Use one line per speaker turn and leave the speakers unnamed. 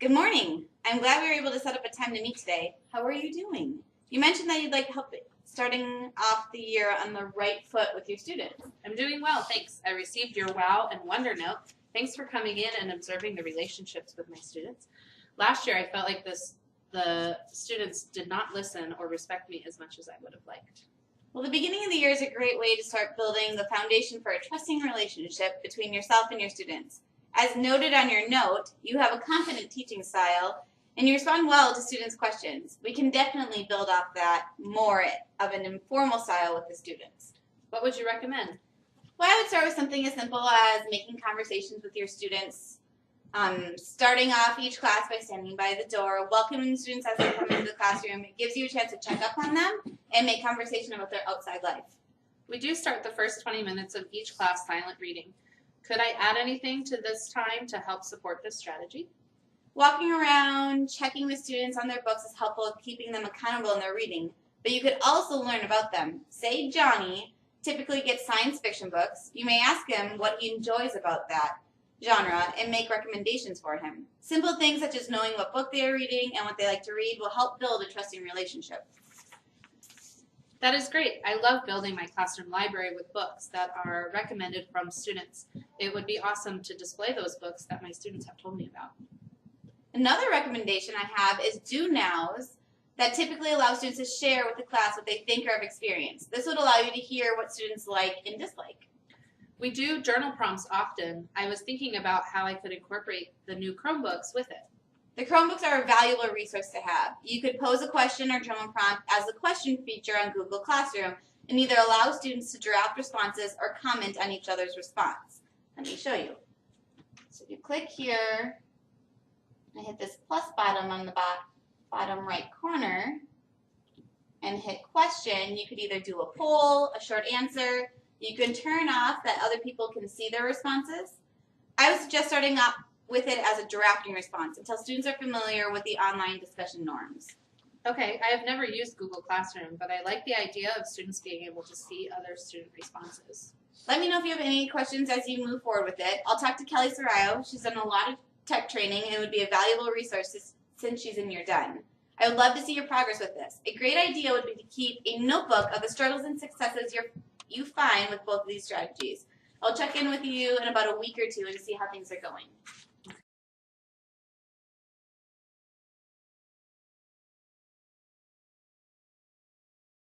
Good morning. I'm glad we were able to set up a time to meet today. How are you doing? You mentioned that you'd like help starting off the year on the right foot with your students.
I'm doing well, thanks. I received your wow and wonder note. Thanks for coming in and observing the relationships with my students. Last year I felt like the students did not listen or respect me as much as I would have liked.
Well, the beginning of the year is a great way to start building the foundation for a trusting relationship between yourself and your students. As noted on your note, you have a confident teaching style and you respond well to students' questions. We can definitely build off that more of an informal style with the students.
What would you recommend?
Well, I would start with something as simple as making conversations with your students, starting off each class by standing by the door, welcoming students as they come into the classroom. It gives you a chance to check up on them and make conversation about their outside life.
We do start the first 20 minutes of each class silent reading. Could I add anything to this time to help support this strategy?
Walking around, checking with students on their books is helpful with keeping them accountable in their reading, but you could also learn about them. Say Johnny typically gets science fiction books. You may ask him what he enjoys about that genre and make recommendations for him. Simple things such as knowing what book they are reading and what they like to read will help build a trusting relationship.
That is great. I love building my classroom library with books that are recommended from students. It would be awesome to display those books that my students have told me about.
Another recommendation I have is do nows that typically allow students to share with the class what they think or have experienced. This would allow you to hear what students like and dislike.
We do journal prompts often. I was thinking about how I could incorporate the new Chromebooks with it.
The Chromebooks are a valuable resource to have. You could pose a question or journal prompt as the question feature on Google Classroom and either allow students to draft responses or comment on each other's response. Let me show you. So if you click here and hit this plus button on the bottom right corner and hit question, you could either do a poll, a short answer. You can turn off that other people can see their responses. I would suggest starting off with it as a drafting response until students are familiar with the online discussion norms.
Okay, I have never used Google Classroom, but I like the idea of students being able to see other student responses.
Let me know if you have any questions as you move forward with it. I'll talk to Kelly Sarayo. She's done a lot of tech training and would be a valuable resource since she's in your done. I would love to see your progress with this. A great idea would be to keep a notebook of the struggles and successes you find with both of these strategies. I'll check in with you in about a week or two to see how things are going.